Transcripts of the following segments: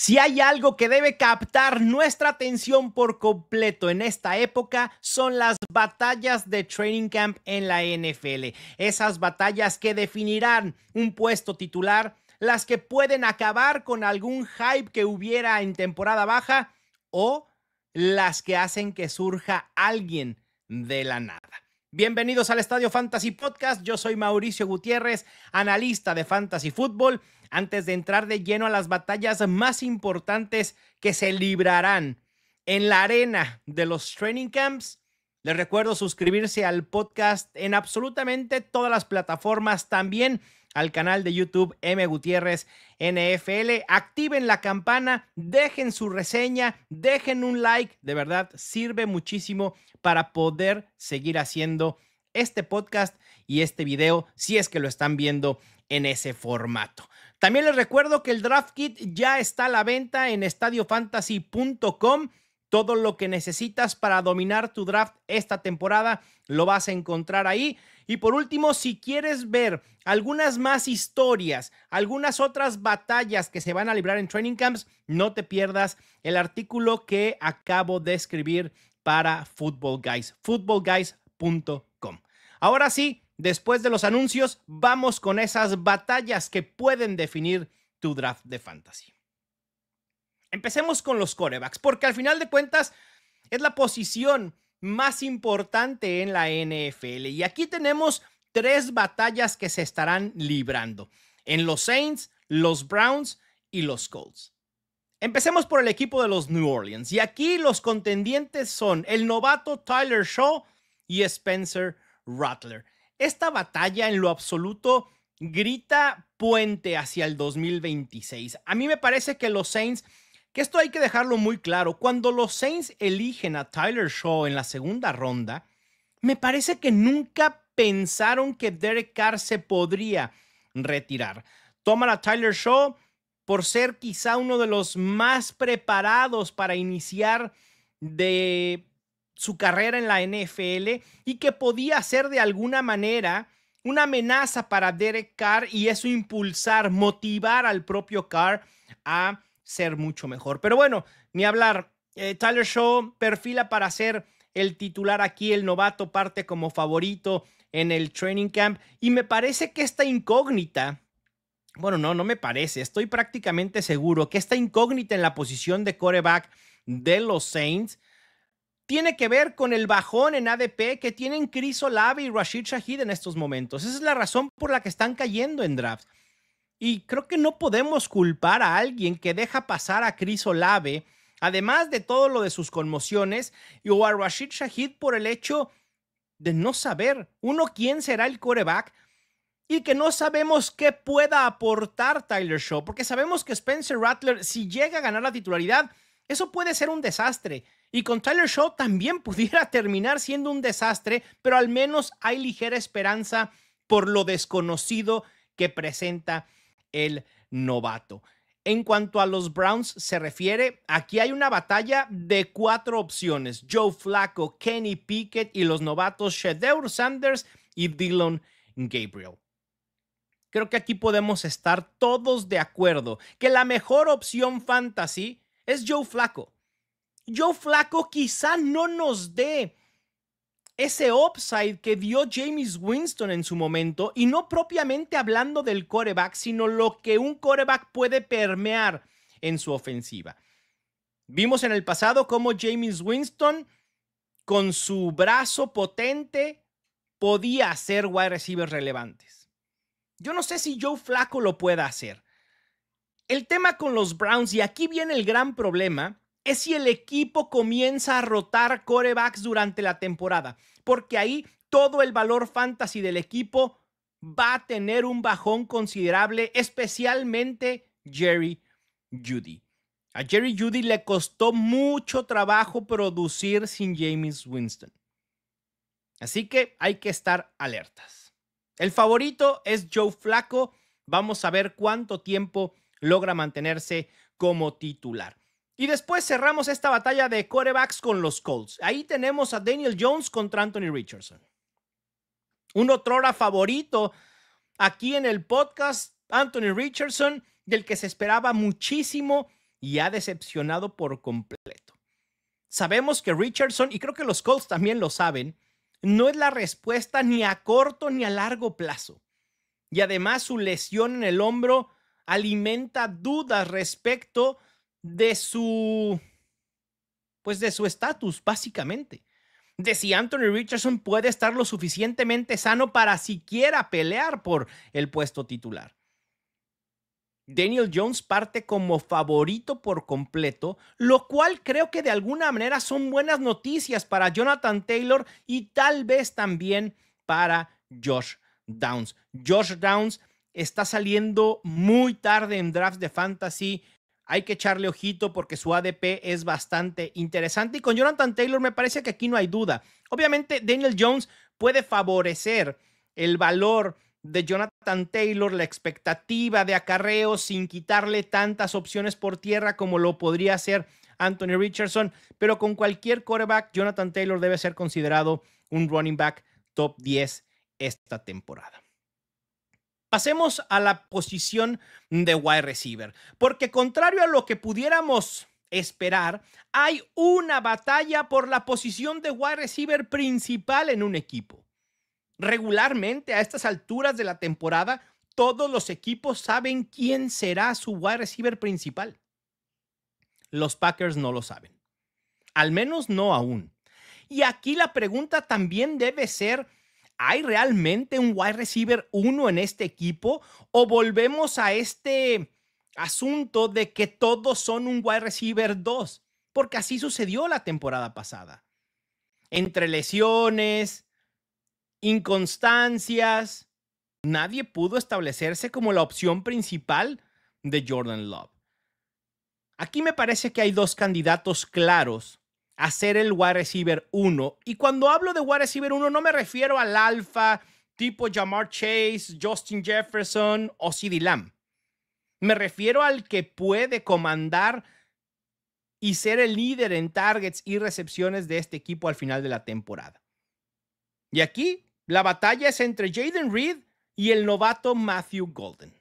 Si hay algo que debe captar nuestra atención por completo en esta época, son las batallas de training camp en la NFL. Esas batallas que definirán un puesto titular, las que pueden acabar con algún hype que hubiera en temporada baja o las que hacen que surja alguien de la nada. Bienvenidos al Estadio Fantasy Podcast. Yo soy Mauricio Gutiérrez, analista de Fantasy Football. Antes de entrar de lleno a las batallas más importantes que se librarán en la arena de los training camps, les recuerdo suscribirse al podcast en absolutamente todas las plataformas, también al canal de YouTube M. Gutiérrez NFL. Activen la campana, dejen su reseña, dejen un like. De verdad, sirve muchísimo para poder seguir haciendo este podcast y este video si es que lo están viendo en ese formato. También les recuerdo que el Draft Kit ya está a la venta en estadiofantasy.com. Todo lo que necesitas para dominar tu draft esta temporada lo vas a encontrar ahí. Y por último, si quieres ver algunas más historias, algunas otras batallas que se van a librar en training camps, no te pierdas el artículo que acabo de escribir para Football Guys, footballguys.com. Ahora sí, después de los anuncios, vamos con esas batallas que pueden definir tu draft de fantasy. Empecemos con los quarterbacks, porque al final de cuentas es la posición más importante en la NFL. Y aquí tenemos tres batallas que se estarán librando en los Saints, los Browns y los Colts. Empecemos por el equipo de los New Orleans. Y aquí los contendientes son el novato Tyler Shaw y Spencer Rattler. Esta batalla en lo absoluto grita puente hacia el 2026. A mí me parece que los Saints, que esto hay que dejarlo muy claro, cuando los Saints eligen a Tyler Shaw en la segunda ronda, me parece que nunca pensaron que Derek Carr se podría retirar. Toman a Tyler Shaw por ser quizá uno de los más preparados para iniciar de su carrera en la NFL y que podía ser de alguna manera una amenaza para Derek Carr y eso impulsar, motivar al propio Carr a ser mucho mejor. Pero bueno, ni hablar. Tyler Shaw perfila para ser el titular aquí, el novato parte como favorito en el training camp y me parece que esta incógnita, bueno, no me parece, estoy prácticamente seguro que esta incógnita en la posición de quarterback de los Saints tiene que ver con el bajón en ADP que tienen Chris Olave y Rashid Shaheed en estos momentos. Esa es la razón por la que están cayendo en drafts. Y creo que no podemos culpar a alguien que deja pasar a Chris Olave, además de todo lo de sus conmociones, o a Rashid Shaheed por el hecho de no saber, uno, quién será el quarterback y que no sabemos qué pueda aportar Tyler Shaw, porque sabemos que Spencer Rattler, si llega a ganar la titularidad, eso puede ser un desastre. Y con Tyler Shaw también pudiera terminar siendo un desastre, pero al menos hay ligera esperanza por lo desconocido que presenta el novato. En cuanto a los Browns se refiere, aquí hay una batalla de 4 opciones: Joe Flacco, Kenny Pickett y los novatos Shedeur Sanders y Dillon Gabriel. Creo que aquí podemos estar todos de acuerdo que la mejor opción fantasy es Joe Flacco. Joe Flacco quizá no nos dé ese upside que dio Jameis Winston en su momento, y no propiamente hablando del quarterback, sino lo que un quarterback puede permear en su ofensiva. Vimos en el pasado cómo Jameis Winston, con su brazo potente, podía hacer wide receivers relevantes. Yo no sé si Joe Flacco lo pueda hacer. El tema con los Browns, y aquí viene el gran problema, es si el equipo comienza a rotar quarterbacks durante la temporada, porque ahí todo el valor fantasy del equipo va a tener un bajón considerable, especialmente Jerry Jeudy. A Jerry Jeudy le costó mucho trabajo producir sin Jameis Winston. Así que hay que estar alertas. El favorito es Joe Flacco. Vamos a ver cuánto tiempo logra mantenerse como titular. Y después cerramos esta batalla de quarterbacks con los Colts. Ahí tenemos a Daniel Jones contra Anthony Richardson. Un otrora favorito aquí en el podcast, Anthony Richardson, del que se esperaba muchísimo y ha decepcionado por completo. Sabemos que Richardson, y creo que los Colts también lo saben, no es la respuesta ni a corto ni a largo plazo. Y además su lesión en el hombro alimenta dudas respecto de su estatus, básicamente. De si Anthony Richardson puede estar lo suficientemente sano para siquiera pelear por el puesto titular. Daniel Jones parte como favorito por completo, lo cual creo que de alguna manera son buenas noticias para Jonathan Taylor y tal vez también para Josh Downs. Josh Downs está saliendo muy tarde en drafts de fantasy. Hay que echarle ojito porque su ADP es bastante interesante. Y con Jonathan Taylor me parece que aquí no hay duda. Obviamente Daniel Jones puede favorecer el valor de Jonathan Taylor, la expectativa de acarreo sin quitarle tantas opciones por tierra como lo podría hacer Anthony Richardson, pero con cualquier quarterback, Jonathan Taylor debe ser considerado un running back top 10 esta temporada. Pasemos a la posición de wide receiver, porque contrario a lo que pudiéramos esperar, hay una batalla por la posición de wide receiver principal en un equipo. Regularmente a estas alturas de la temporada, todos los equipos saben quién será su wide receiver principal. Los Packers no lo saben. Al menos no aún. Y aquí la pregunta también debe ser, ¿hay realmente un wide receiver 1 en este equipo? ¿O volvemos a este asunto de que todos son un wide receiver 2? Porque así sucedió la temporada pasada. Entre lesiones, inconstancias, nadie pudo establecerse como la opción principal de Jordan Love. Aquí me parece que hay dos candidatos claros a ser el wide receiver 1. Y cuando hablo de wide receiver 1 no me refiero al alfa tipo Ja'Marr Chase, Justin Jefferson o CeeDee Lamb. Me refiero al que puede comandar y ser el líder en targets y recepciones de este equipo al final de la temporada. Y aquí la batalla es entre Jayden Reed y el novato Matthew Golden.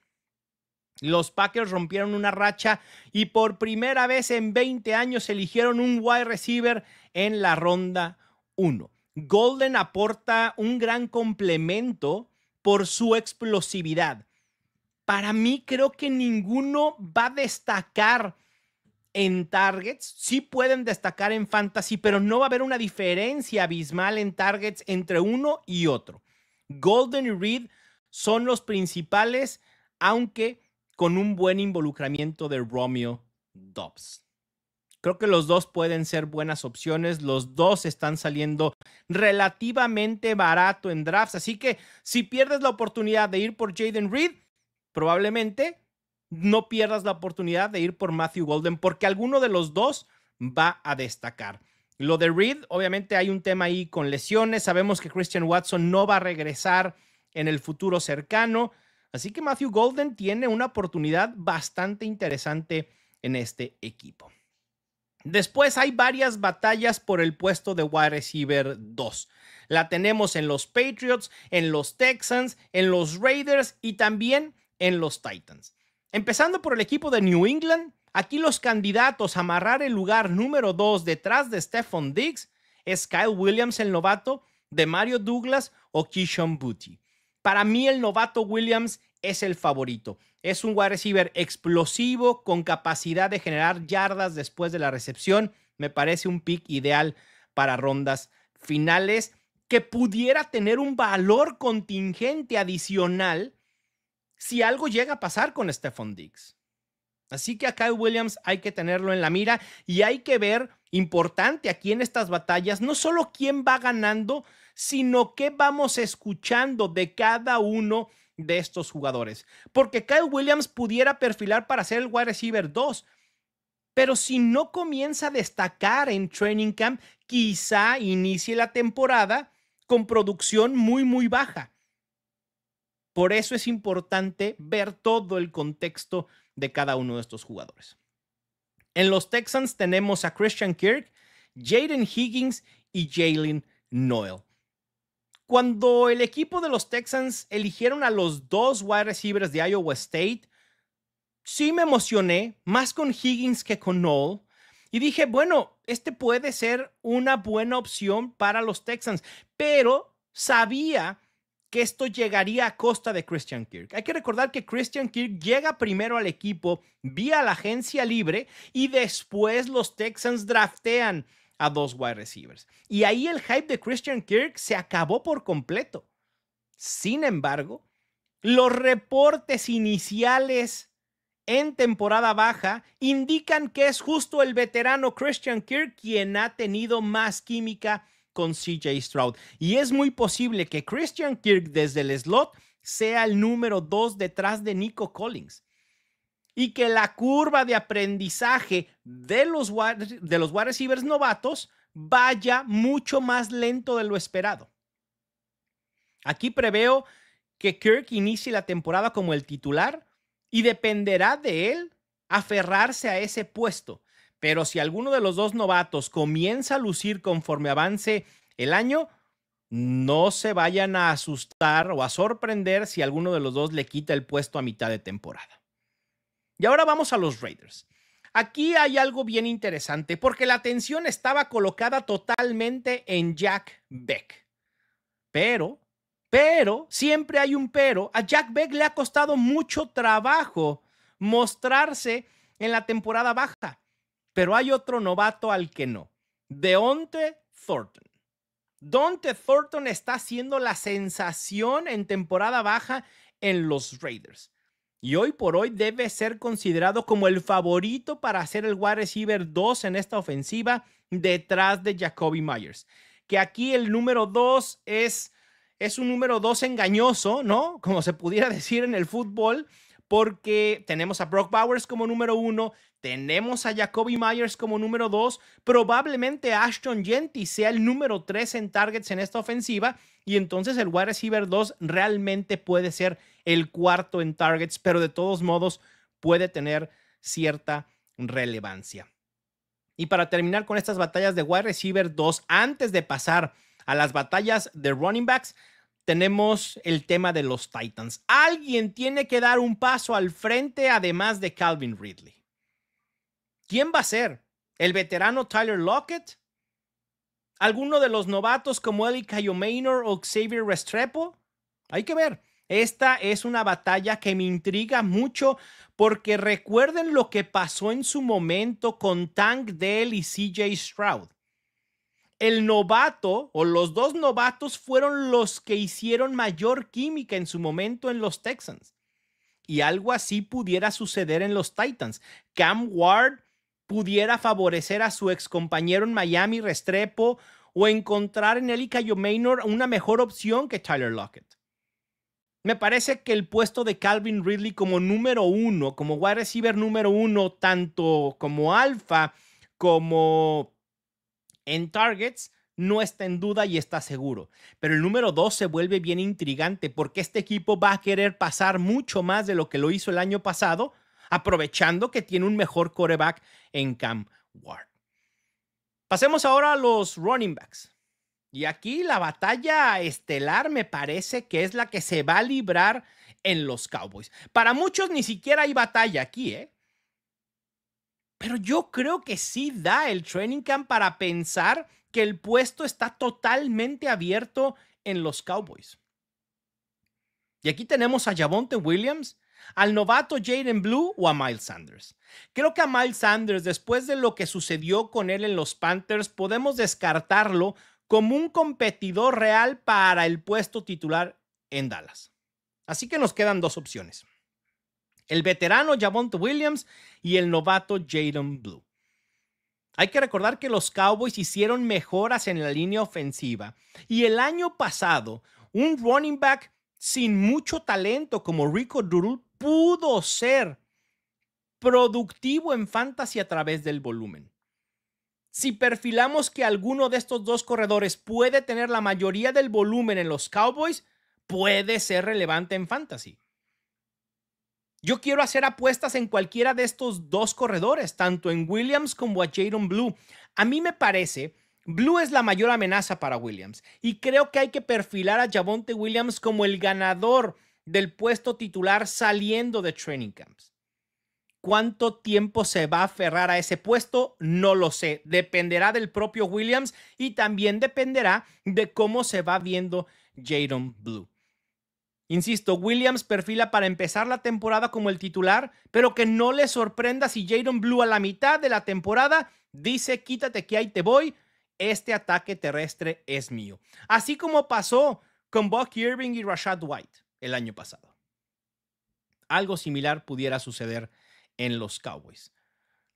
Los Packers rompieron una racha y por primera vez en 20 años eligieron un wide receiver en la ronda 1. Golden aporta un gran complemento por su explosividad. Para mí creo que ninguno va a destacar en targets. Sí pueden destacar en fantasy, pero no va a haber una diferencia abismal en targets entre uno y otro. Golden y Reed son los principales, aunque con un buen involucramiento de Romeo Doubs. Creo que los dos pueden ser buenas opciones. Los dos están saliendo relativamente barato en drafts. Así que si pierdes la oportunidad de ir por Jayden Reed, probablemente no pierdas la oportunidad de ir por Matthew Golden porque alguno de los dos va a destacar. Lo de Reed, obviamente hay un tema ahí con lesiones. Sabemos que Christian Watson no va a regresar en el futuro cercano. Así que Matthew Golden tiene una oportunidad bastante interesante en este equipo. Después hay varias batallas por el puesto de wide receiver 2. La tenemos en los Patriots, en los Texans, en los Raiders y también en los Titans. Empezando por el equipo de New England, aquí los candidatos a amarrar el lugar número 2 detrás de Stephon Diggs es Kyle Williams, el novato, Demario Douglas o Keyshawn Boutte. Para mí el novato Williams es el favorito. Es un wide receiver explosivo con capacidad de generar yardas después de la recepción. Me parece un pick ideal para rondas finales que pudiera tener un valor contingente adicional si algo llega a pasar con Stephon Diggs. Así que a Kyle Williams hay que tenerlo en la mira y hay que ver, importante aquí en estas batallas, no solo quién va ganando, sino qué vamos escuchando de cada uno de estos jugadores. Porque Kyle Williams pudiera perfilar para ser el wide receiver 2, pero si no comienza a destacar en training camp, quizá inicie la temporada con producción muy baja. Por eso es importante ver todo el contexto de cada uno de estos jugadores. En los Texans tenemos a Christian Kirk, Jaden Higgins y Jalen Noel. Cuando el equipo de los Texans eligieron a los dos wide receivers de Iowa State, sí me emocioné, más con Higgins que con Noel. Y dije, bueno, este puede ser una buena opción para los Texans, pero sabía que esto llegaría a costa de Christian Kirk. Hay que recordar que Christian Kirk llega primero al equipo vía la agencia libre y después los Texans draftean a 2 wide receivers. Y ahí el hype de Christian Kirk se acabó por completo. Sin embargo, los reportes iniciales en temporada baja indican que es justo el veterano Christian Kirk quien ha tenido más química con CJ Stroud. Y es muy posible que Christian Kirk desde el slot sea el número 2 detrás de Nico Collins. Y que la curva de aprendizaje de los wide receivers novatos vaya mucho más lento de lo esperado. Aquí preveo que Kirk inicie la temporada como el titular y dependerá de él aferrarse a ese puesto. Pero si alguno de los dos novatos comienza a lucir conforme avance el año, no se vayan a asustar o a sorprender si alguno de los dos le quita el puesto a mitad de temporada. Y ahora vamos a los Raiders. Aquí hay algo bien interesante porque la atención estaba colocada totalmente en Jack Beck. Pero, siempre hay un pero. A Jack Beck le ha costado mucho trabajo mostrarse en la temporada baja. Pero hay otro novato al que no. Deonte Thornton. Deonte Thornton está siendo la sensación en temporada baja en los Raiders. Y hoy por hoy debe ser considerado como el favorito para ser el wide receiver 2 en esta ofensiva detrás de Jakobi Meyers. Que aquí el número 2 es un número 2 engañoso, ¿no? Como se pudiera decir en el fútbol, porque tenemos a Brock Bowers como número 1, tenemos a Jakobi Meyers como número 2, probablemente Ashton Jeanty sea el número 3 en targets en esta ofensiva, y entonces el wide receiver 2 realmente puede ser el cuarto en targets, pero de todos modos puede tener cierta relevancia. Y para terminar con estas batallas de wide receiver 2, antes de pasar a las batallas de running backs, tenemos el tema de los Titans. Alguien tiene que dar un paso al frente además de Calvin Ridley. ¿Quién va a ser? ¿El veterano Tyler Lockett? ¿Alguno de los novatos como Eli Maynor o Xavier Restrepo? Hay que ver. Esta es una batalla que me intriga mucho porque recuerden lo que pasó en su momento con Tank Dell y CJ Stroud. El novato o los dos novatos fueron los que hicieron mayor química en su momento en los Texans. Y algo así pudiera suceder en los Titans. Cam Ward pudiera favorecer a su ex compañero en Miami, Restrepo, o encontrar en Eli Maynor una mejor opción que Tyler Lockett. Me parece que el puesto de Calvin Ridley como número 1, como wide receiver número 1, tanto como alfa como en targets, no está en duda y está seguro. Pero el número 2 se vuelve bien intrigante porque este equipo va a querer pasar mucho más de lo que lo hizo el año pasado, aprovechando que tiene un mejor quarterback en Cam Ward. Pasemos ahora a los running backs. Y aquí la batalla estelar me parece que es la que se va a librar en los Cowboys. Para muchos ni siquiera hay batalla aquí, ¿eh? Pero yo creo que sí da el training camp para pensar que el puesto está totalmente abierto en los Cowboys. Y aquí tenemos a Javonte Williams, al novato Jaden Blue o a Miles Sanders. Creo que a Miles Sanders, después de lo que sucedió con él en los Panthers, podemos descartarlo como un competidor real para el puesto titular en Dallas. Así que nos quedan dos opciones: el veterano Javonte Williams y el novato Jaden Blue. Hay que recordar que los Cowboys hicieron mejoras en la línea ofensiva y el año pasado un running back sin mucho talento como Rico Dowdle pudo ser productivo en fantasy a través del volumen. Si perfilamos que alguno de estos dos corredores puede tener la mayoría del volumen en los Cowboys, puede ser relevante en fantasy. Yo quiero hacer apuestas en cualquiera de estos dos corredores, tanto en Williams como a Jaden Blue. A mí me parece, Blue es la mayor amenaza para Williams y creo que hay que perfilar a Javonte Williams como el ganador del puesto titular saliendo de training camps. ¿Cuánto tiempo se va a aferrar a ese puesto? No lo sé. Dependerá del propio Williams y también dependerá de cómo se va viendo Jaydon Blue. Insisto, Williams perfila para empezar la temporada como el titular, pero que no le sorprenda si Jaydon Blue a la mitad de la temporada dice: quítate que ahí te voy, este ataque terrestre es mío. Así como pasó con Buck Irving y Rachaad White el año pasado. Algo similar pudiera suceder en los Cowboys.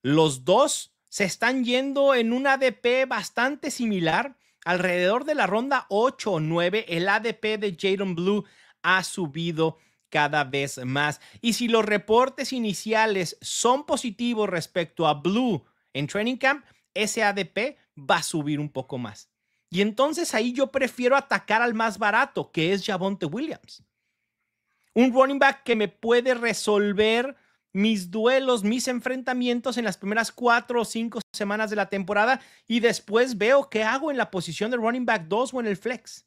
Los dos se están yendo en un ADP bastante similar. Alrededor de la ronda 8 o 9, el ADP de Jaydon Blue ha subido cada vez más. Y si los reportes iniciales son positivos respecto a Blue en Training Camp, ese ADP va a subir un poco más. Y entonces ahí yo prefiero atacar al más barato, que es Javonte Williams. Un running back que me puede resolver mis duelos, mis enfrentamientos en las primeras 4 o 5 semanas de la temporada y después veo qué hago en la posición de running back 2 o en el flex.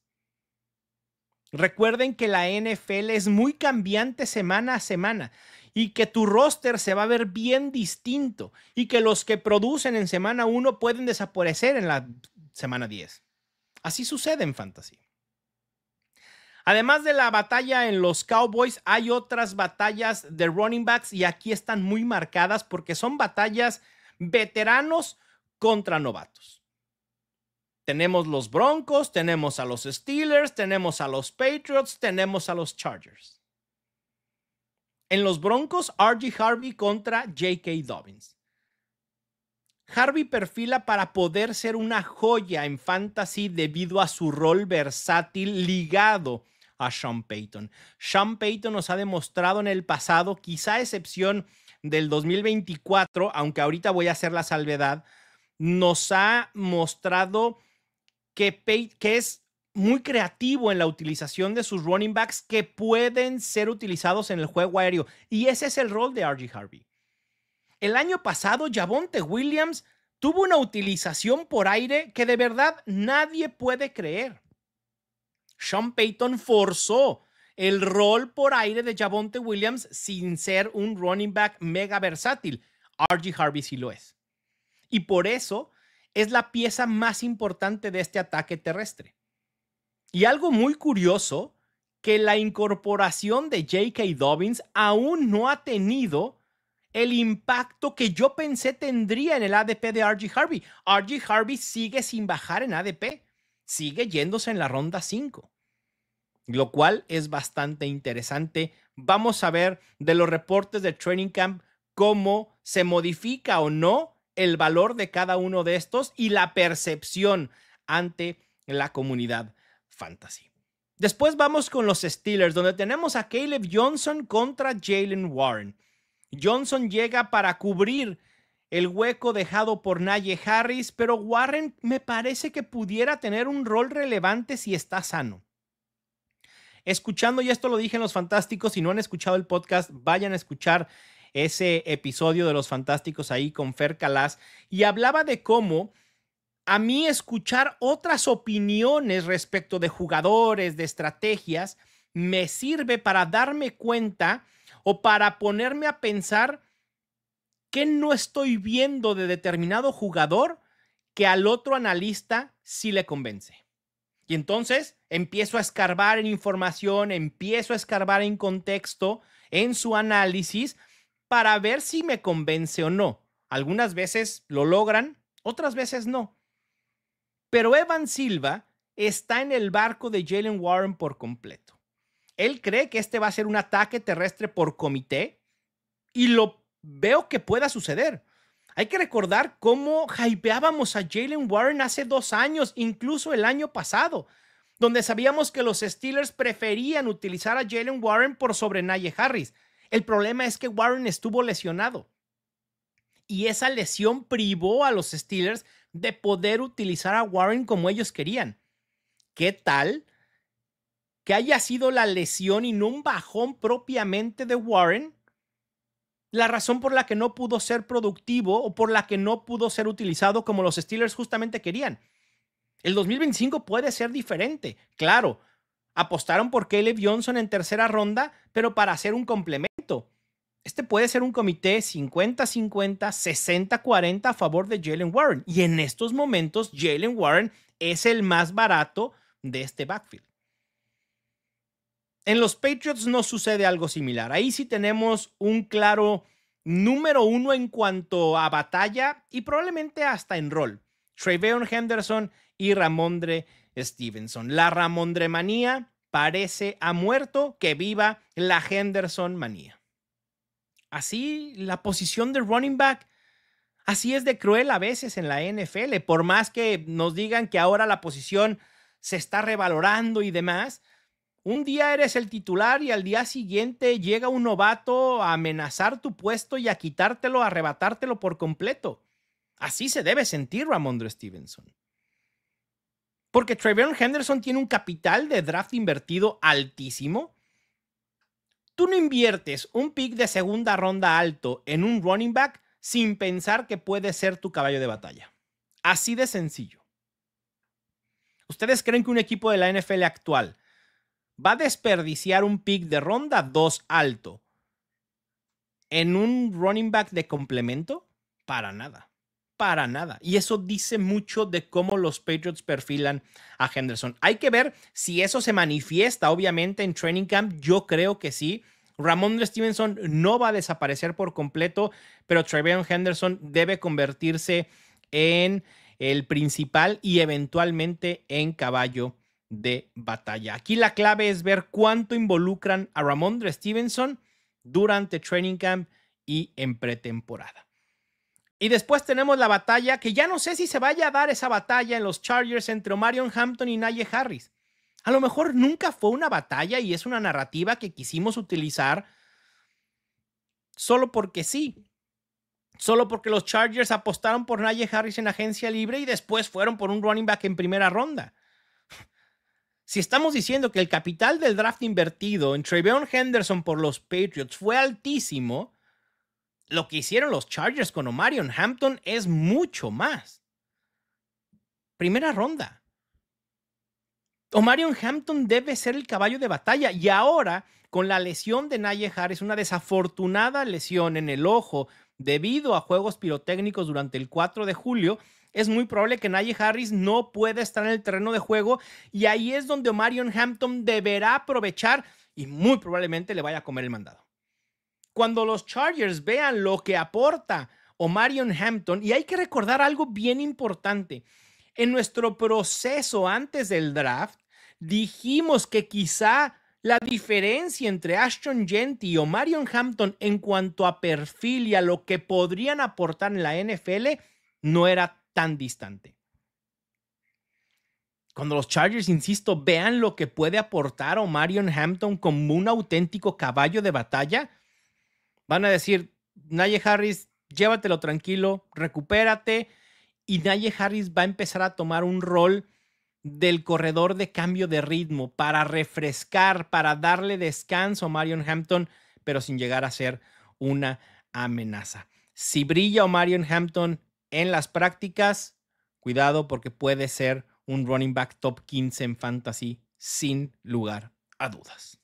Recuerden que la NFL es muy cambiante semana a semana y que tu roster se va a ver bien distinto y que los que producen en semana 1 pueden desaparecer en la semana 10. Así sucede en fantasy. Además de la batalla en los Cowboys, hay otras batallas de running backs y aquí están muy marcadas porque son batallas veteranos contra novatos. Tenemos los Broncos, tenemos a los Steelers, tenemos a los Patriots, tenemos a los Chargers. En los Broncos, R.J. Harvey contra J.K. Dobbins. Harvey perfila para poder ser una joya en fantasy debido a su rol versátil ligado a Sean Payton. Sean Payton nos ha demostrado en el pasado, quizá a excepción del 2024, aunque ahorita voy a hacer la salvedad, nos ha mostrado que es muy creativo en la utilización de sus running backs que pueden ser utilizados en el juego aéreo. Y ese es el rol de R.J. Harvey. El año pasado, Javonte Williams tuvo una utilización por aire que de verdad nadie puede creer. Sean Payton forzó el rol por aire de Javonte Williams sin ser un running back mega versátil. R.J. Harvey sí lo es. Y por eso es la pieza más importante de este ataque terrestre. Y algo muy curioso, que la incorporación de J.K. Dobbins aún no ha tenido el impacto que yo pensé tendría en el ADP de R.J. Harvey. R.J. Harvey sigue sin bajar en ADP, sigue yéndose en la ronda 5, lo cual es bastante interesante. Vamos a ver de los reportes de Training Camp cómo se modifica o no el valor de cada uno de estos y la percepción ante la comunidad fantasy. Después vamos con los Steelers, donde tenemos a Caleb Johnson contra Jaylen Warren. Johnson llega para cubrir el hueco dejado por Najee Harris, pero Warren me parece que pudiera tener un rol relevante si está sano. Escuchando, y esto lo dije en Los Fantásticos, si no han escuchado el podcast, vayan a escuchar ese episodio de Los Fantásticos ahí con Fer Calas, y hablaba de cómo a mí escuchar otras opiniones respecto de jugadores, de estrategias, me sirve para darme cuenta o para ponerme a pensar qué no estoy viendo de determinado jugador que al otro analista sí le convence. Y entonces empiezo a escarbar en información, empiezo a escarbar en contexto, en su análisis, para ver si me convence o no. Algunas veces lo logran, otras veces no. Pero Evan Silva está en el barco de Jaylen Warren por completo. Él cree que este va a ser un ataque terrestre por comité y lo veo que pueda suceder. Hay que recordar cómo hypeábamos a Jaylen Warren hace 2 años, incluso el año pasado, donde sabíamos que los Steelers preferían utilizar a Jaylen Warren por sobre Najee Harris. El problema es que Warren estuvo lesionado y esa lesión privó a los Steelers de poder utilizar a Warren como ellos querían. ¿Qué tal que haya sido la lesión y no un bajón propiamente de Warren la razón por la que no pudo ser productivo o por la que no pudo ser utilizado como los Steelers justamente querían? El 2025 puede ser diferente. Claro, apostaron por Caleb Johnson en tercera ronda, pero para hacer un complemento. Este puede ser un comité 50-50, 60-40 a favor de Jaylen Warren. Y en estos momentos, Jaylen Warren es el más barato de este backfield. En los Patriots no sucede algo similar. Ahí sí tenemos un claro número uno en cuanto a batalla y probablemente hasta en rol. TreVeyon Henderson y Rhamondre Stevenson. La Rhamondre manía parece ha muerto, que viva la Henderson manía. Así la posición de running back, así es de cruel a veces en la NFL. Por más que nos digan que ahora la posición se está revalorando y demás, un día eres el titular y al día siguiente llega un novato a amenazar tu puesto y a quitártelo, a arrebatártelo por completo. Así se debe sentir Rhamondre Stevenson. Porque TreVeyon Henderson tiene un capital de draft invertido altísimo. Tú no inviertes un pick de segunda ronda alto en un running back sin pensar que puede ser tu caballo de batalla. Así de sencillo. ¿Ustedes creen que un equipo de la NFL actual va a desperdiciar un pick de ronda 2 alto en un running back de complemento? Para nada. Para nada. Y eso dice mucho de cómo los Patriots perfilan a Henderson. Hay que ver si eso se manifiesta, obviamente, en training camp. Yo creo que sí. Rhamondre Stevenson no va a desaparecer por completo, pero TreVeyon Henderson debe convertirse en el principal y eventualmente en caballo de batalla. Aquí la clave es ver cuánto involucran a Rhamondre Stevenson durante training camp y en pretemporada. Y después tenemos la batalla, que ya no sé si se vaya a dar esa batalla en los Chargers entre Omarion Hampton y Najee Harris. A lo mejor nunca fue una batalla y es una narrativa que quisimos utilizar solo porque sí. Solo porque los Chargers apostaron por Najee Harris en agencia libre y después fueron por un running back en primera ronda. Si estamos diciendo que el capital del draft invertido en TreVeyon Henderson por los Patriots fue altísimo, lo que hicieron los Chargers con Omarion Hampton es mucho más. Primera ronda. Omarion Hampton debe ser el caballo de batalla y ahora con la lesión de Najee Harris, una desafortunada lesión en el ojo debido a juegos pirotécnicos durante el 4 de julio, es muy probable que Najee Harris no pueda estar en el terreno de juego y ahí es donde Omarion Hampton deberá aprovechar y muy probablemente le vaya a comer el mandado. Cuando los Chargers vean lo que aporta Omarion Hampton, y hay que recordar algo bien importante, en nuestro proceso antes del draft, dijimos que quizá la diferencia entre Ashton Jeanty y Omarion Hampton en cuanto a perfil y a lo que podrían aportar en la NFL no era tan distante. Cuando los Chargers, insisto, vean lo que puede aportar Omarion Hampton como un auténtico caballo de batalla, van a decir, Najee Harris, llévatelo tranquilo, recupérate, y Najee Harris va a empezar a tomar un rol del corredor de cambio de ritmo para refrescar, para darle descanso a Omarion Hampton, pero sin llegar a ser una amenaza. Si brilla Omarion Hampton en las prácticas, cuidado porque puede ser un running back top 15 en fantasy sin lugar a dudas.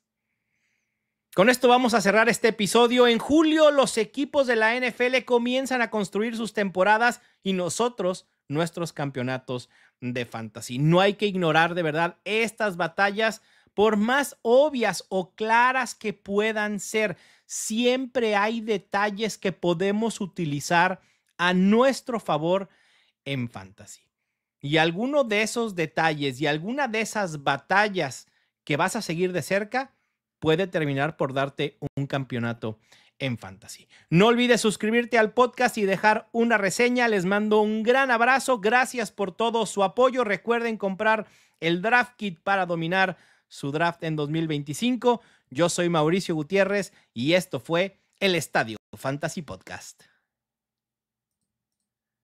Con esto vamos a cerrar este episodio. En julio los equipos de la NFL comienzan a construir sus temporadas y nosotros nuestros campeonatos de fantasy. No hay que ignorar de verdad estas batallas, por más obvias o claras que puedan ser. Siempre hay detalles que podemos utilizar a nuestro favor en fantasy. Y alguno de esos detalles y alguna de esas batallas que vas a seguir de cerca puede terminar por darte un campeonato en fantasy. No olvides suscribirte al podcast y dejar una reseña. Les mando un gran abrazo. Gracias por todo su apoyo. Recuerden comprar el Draft Kit para dominar su draft en 2025. Yo soy Mauricio Gutiérrez y esto fue el Estadio Fantasy Podcast.